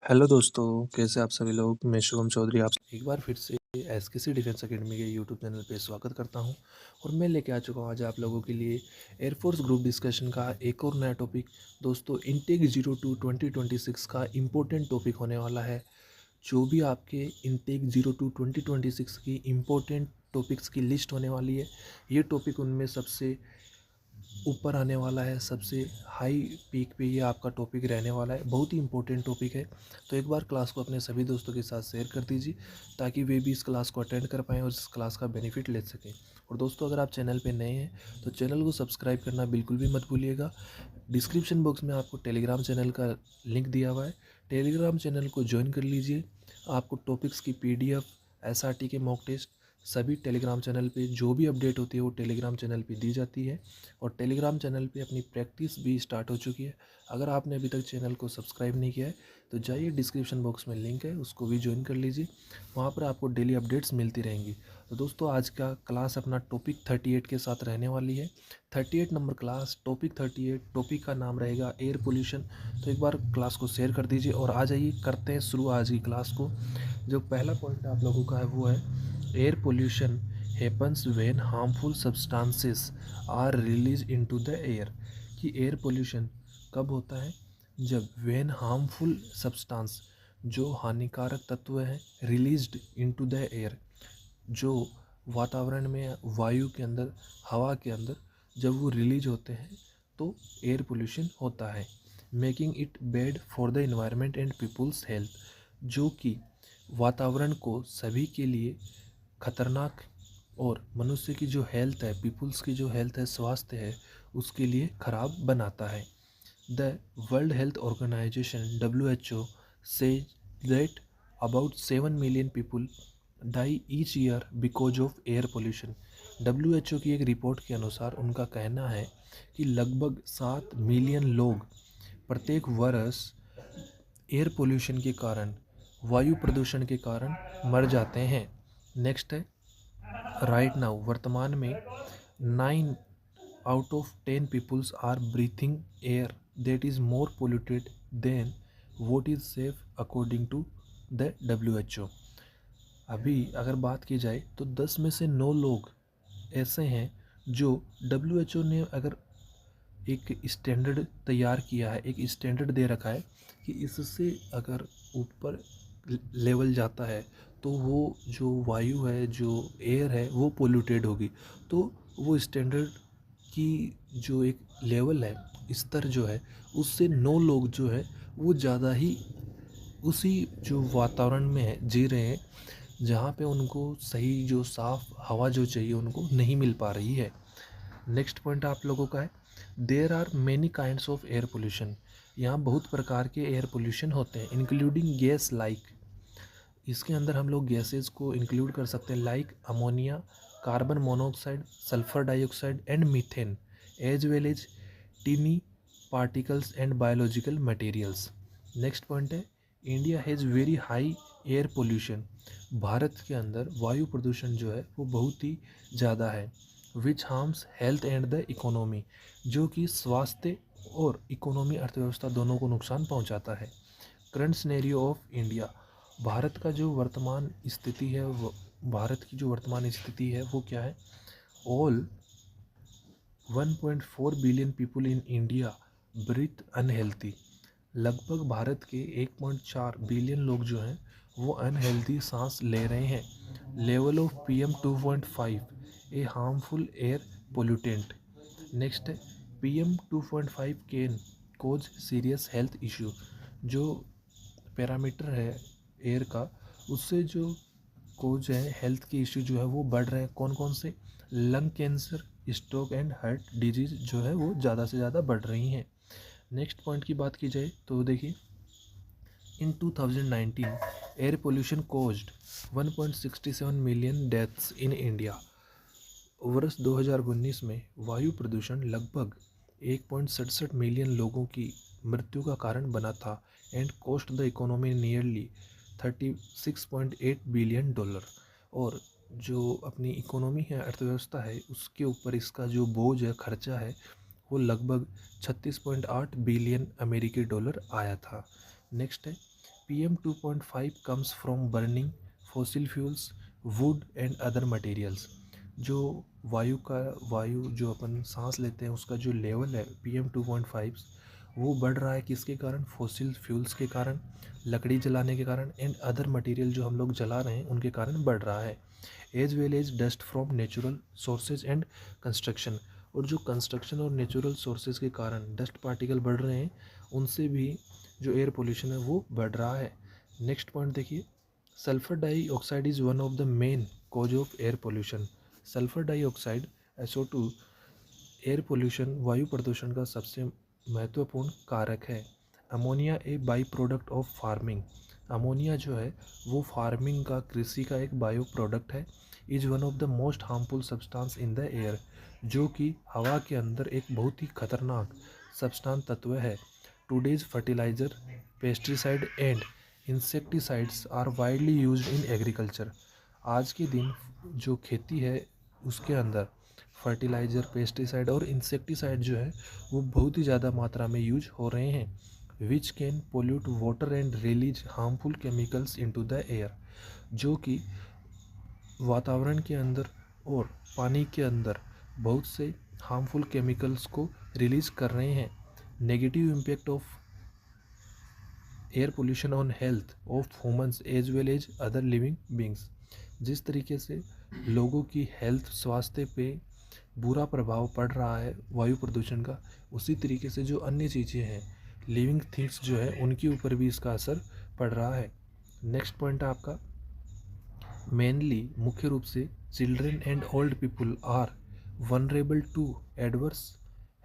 Hello दोस्तों, कैसे आप सभी लोग। मैं शुभम चौधरी आप एक बार फिर से एसकेसी डिफेंस एकेडमी के यूट्यूब चैनल पे स्वागत करता हूं। और मैं लेके आ चुका हूं आज आप लोगों के लिए एयरफोर्स ग्रुप डिस्कशन का एक और नया टॉपिक। दोस्तों, इनटेक 02 2026 का इम्पोर्टेंट टॉपिक होने वाला है। जो भी आपके इनटेक 02 2026 की इम्पोर्टेंट टॉपिक्स की लिस्ट होने वाली है, ये टॉपिक उनमें सबसे ऊपर आने वाला है, सबसे हाई पीक पे ये आपका टॉपिक रहने वाला है। बहुत ही इंपॉर्टेंट टॉपिक है। तो एक बार क्लास को अपने सभी दोस्तों के साथ शेयर कर दीजिए ताकि वे भी इस क्लास को अटेंड कर पाएँ और इस क्लास का बेनिफिट ले सकें। और दोस्तों, अगर आप चैनल पे नए हैं तो चैनल को सब्सक्राइब करना बिल्कुल भी मत भूलिएगा। डिस्क्रिप्शन बॉक्स में आपको टेलीग्राम चैनल का लिंक दिया हुआ है, टेलीग्राम चैनल को ज्वाइन कर लीजिए। आपको टॉपिक्स की PDF, SRT के मॉक टेस्ट सभी टेलीग्राम चैनल पे जो भी अपडेट होती है वो टेलीग्राम चैनल पे दी जाती है। और टेलीग्राम चैनल पे अपनी प्रैक्टिस भी स्टार्ट हो चुकी है। अगर आपने अभी तक चैनल को सब्सक्राइब नहीं किया है तो जाइए, डिस्क्रिप्शन बॉक्स में लिंक है, उसको भी ज्वाइन कर लीजिए। वहाँ पर आपको डेली अपडेट्स मिलती रहेंगी। तो दोस्तों, आज का क्लास अपना टॉपिक 38 के साथ रहने वाली है। 38 नंबर क्लास, टॉपिक 38, टॉपिक का नाम रहेगा एयर पोल्यूशन। तो एक बार क्लास को शेयर कर दीजिए और आ जाइए, करते हैं शुरू आज की क्लास को। जो पहला पॉइंट आप लोगों का है वो है air pollution happens when harmful substances are release into the air. कि एयर पोल्यूशन कब होता है? जब व्हेन हार्मफुल सब्सटेंस, जो हानिकारक तत्व हैं, रिलीज्ड इनटू द एयर, जो वातावरण में, वायु के अंदर, हवा के अंदर जब वो रिलीज होते हैं तो एयर पोल्यूशन होता है। Making it bad for the environment and people's health, जो कि वातावरण को सभी के लिए खतरनाक और मनुष्य की जो हेल्थ है, पीपुल्स की जो हेल्थ है, स्वास्थ्य है, उसके लिए खराब बनाता है। The World Health Organization WHO says that about 7 million people die each year because of air pollution। WHO की एक रिपोर्ट के अनुसार उनका कहना है कि लगभग 7 मिलियन लोग प्रत्येक वर्ष एयर पोल्यूशन के कारण, वायु प्रदूषण के कारण मर जाते हैं। नेक्स्ट है राइट नाउ, वर्तमान में 9 out of 10 peoples are breathing air that is more polluted than what is safe according to the WHO। अभी अगर बात की जाए तो 10 में से 9 लोग ऐसे हैं जो WHO ने अगर एक स्टैंडर्ड तैयार किया है, एक स्टैंडर्ड दे रखा है कि इससे अगर ऊपर लेवल जाता है तो वो जो वायु है, जो एयर है, वो पोल्यूटेड होगी। तो वो स्टैंडर्ड की जो एक लेवल है, स्तर जो है, उससे 9 लोग जो है वो ज़्यादा ही उसी जो वातावरण में है जी रहे हैं, जहाँ पे उनको सही जो साफ़ हवा जो चाहिए उनको नहीं मिल पा रही है। नेक्स्ट पॉइंट आप लोगों का है there are many kinds of air pollution. यहाँ बहुत प्रकार के एयर पोल्यूशन होते हैं, इंक्लूडिंग गैस लाइक, इसके अंदर हम लोग गैसेस को इंक्लूड कर सकते हैं, like ammonia, carbon monoxide, sulphur dioxide and methane, as well as tiny particles and biological materials. Next point है India has very high air pollution. भारत के अंदर वायु प्रदूषण जो है वो बहुत ही ज़्यादा है। Which harms health and the economy, जो कि स्वास्थ्य और इकोनॉमी, अर्थव्यवस्था दोनों को नुकसान पहुंचाता है। Current scenario of India, Bharat का जो वर्तमान स्थिति है, भारत की जो वर्तमान स्थिति है वो क्या है? All 1.4 billion people in India breathe unhealthy. लगभग भारत के 1.4 बिलियन लोग जो हैं वो अनहेल्थी सांस ले रहे हैं। Level of PM 2.5 a harmful air pollutant. Next है PM 2.5 can cause serious health issue. जो पैरामीटर है एयर का, उससे जो कोज है हेल्थ के इश्यू जो है वो बढ़ रहे हैं। कौन कौन से? Lung cancer, stroke and heart disease जो है वो ज़्यादा से ज़्यादा बढ़ रही हैं। नेक्स्ट पॉइंट की बात की जाए तो देखिए, इन 2019 air pollution caused 1.67 million deaths in India. वर्ष 2019 में वायु प्रदूषण लगभग 1.67 मिलियन लोगों की मृत्यु का कारण बना था and cost the economy nearly 36.8 billion dollar. और जो अपनी इकोनॉमी है, अर्थव्यवस्था है, उसके ऊपर इसका जो बोझ है, खर्चा है, वो लगभग 36.8 बिलियन अमेरिकी डॉलर आया था। नेक्स्ट है PM2.5 comes from burning fossil fuels, wood and other materials। जो वायु जो अपन सांस लेते हैं उसका जो लेवल है PM2.5 वो बढ़ रहा है किसके कारण? फॉसिल फ्यूल्स के कारण, लकड़ी जलाने के कारण एंड अदर मटेरियल जो हम लोग जला रहे हैं उनके कारण बढ़ रहा है। As well as dust from natural sources and construction. और जो कंस्ट्रक्शन और नेचुरल सोर्सेज के कारण डस्ट पार्टिकल बढ़ रहे हैं उनसे भी जो एयर पोल्यूशन है वो बढ़ रहा है। नेक्स्ट पॉइंट देखिए, sulphur dioxide is one of the main cause of air pollution. Sulphur dioxide SO2 air pollution वायु प्रदूषण का सबसे महत्वपूर्ण कारक है। Ammonia A by product of farming. Ammonia जो है वो फार्मिंग का, कृषि का एक बायो प्रोडक्ट है। Is one of the most harmful substance in the air. जो कि हवा के अंदर एक बहुत ही खतरनाक सब्सटेंस तत्व है। Today's fertiliser, pesticide and insecticides are widely used in agriculture. आज के दिन जो खेती है उसके अंदर फर्टिलाइज़र, पेस्टिसाइड और इंसेक्टिसाइड जो है वो बहुत ही ज़्यादा मात्रा में यूज हो रहे हैं। Which can pollute water and release harmful chemicals into the air. जो कि वातावरण के अंदर और पानी के अंदर बहुत से हार्मफुल केमिकल्स को रिलीज कर रहे हैं। Negative impact of air pollution on health of humans as well as other living beings. जिस तरीके से लोगों की हेल्थ, स्वास्थ्य पे बुरा प्रभाव पड़ रहा है वायु प्रदूषण का, उसी तरीके से जो अन्य चीज़ें हैं, लिविंग थिंग्स जो है उनके ऊपर भी इसका असर पड़ रहा है। नेक्स्ट पॉइंट है आपका, मेनली मुख्य रूप से children and old people are vulnerable to adverse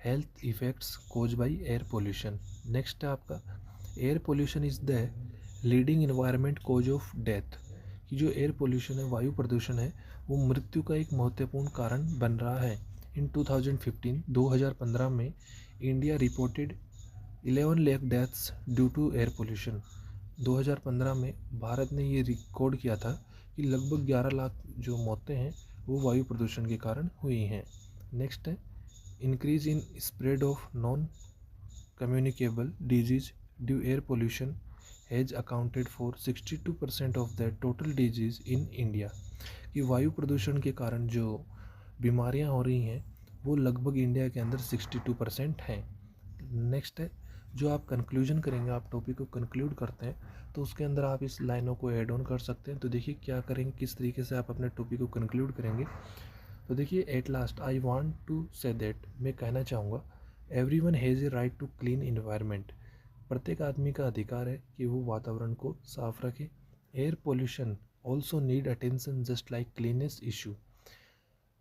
health effects cause by air pollution. Next है आपका, air pollution is the leading environment cause of death. कि जो एयर पोल्यूशन है, वायु प्रदूषण है, वो मृत्यु का एक महत्वपूर्ण कारण बन रहा है। इन 2015 में India reported 11 lakh deaths due to air pollution. 2015 में भारत ने ये रिकॉर्ड किया था कि लगभग 11 लाख जो मौतें हैं वो वायु प्रदूषण के कारण हुई हैं। नेक्स्ट है, increase in spread of non communicable disease due air pollution has accounted for 62% of the total disease in India. कि वायु प्रदूषण के कारण जो बीमारियां हो रही हैं वो लगभग इंडिया के अंदर 62% हैं। नेक्स्ट है, जो आप कंक्लूजन करेंगे, आप टॉपिक को कंक्लूड करते हैं तो उसके अंदर आप इस लाइनों को ऐड ऑन कर सकते हैं। तो देखिए क्या करेंगे, किस तरीके से आप अपने टॉपिक को कंक्लूड करेंगे। तो देखिए, at last I want to say that, मैं कहना चाहूँगा, everyone has a right to clean environment. प्रत्येक आदमी का अधिकार है कि वो वातावरण को साफ रखे। Air pollution also need attention just like cleanness issue.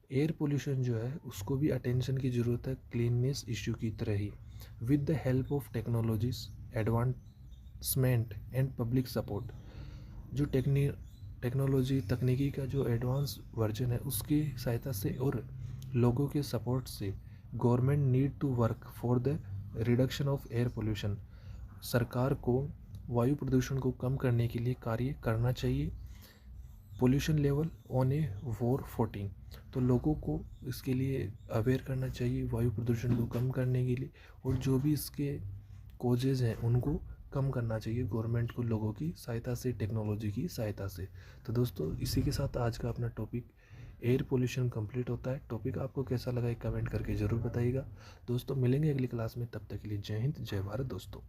Air pollution जो है उसको भी अटेंशन की ज़रूरत है क्लीननेस इशू की तरह ही। With the help of technologies, advancement and public support. जो टेक्नोलॉजी, तकनीकी का जो एडवांस वर्जन है उसकी सहायता से और लोगों के सपोर्ट से government need to work for the reduction of air pollution. सरकार को वायु प्रदूषण को कम करने के लिए कार्य करना चाहिए। Pollution level on a war footing. तो लोगों को इसके लिए अवेयर करना चाहिए वायु प्रदूषण को कम करने के लिए, और जो भी इसके कॉजेज़ हैं उनको कम करना चाहिए गवर्नमेंट को लोगों की सहायता से, टेक्नोलॉजी की सहायता से। तो दोस्तों, इसी के साथ आज का अपना टॉपिक एयर पोल्यूशन कंप्लीट होता है। टॉपिक आपको कैसा लगा कमेंट करके ज़रूर बताइएगा। दोस्तों, मिलेंगे अगली क्लास में, तब तक के लिए जय हिंद, जय भारत दोस्तों।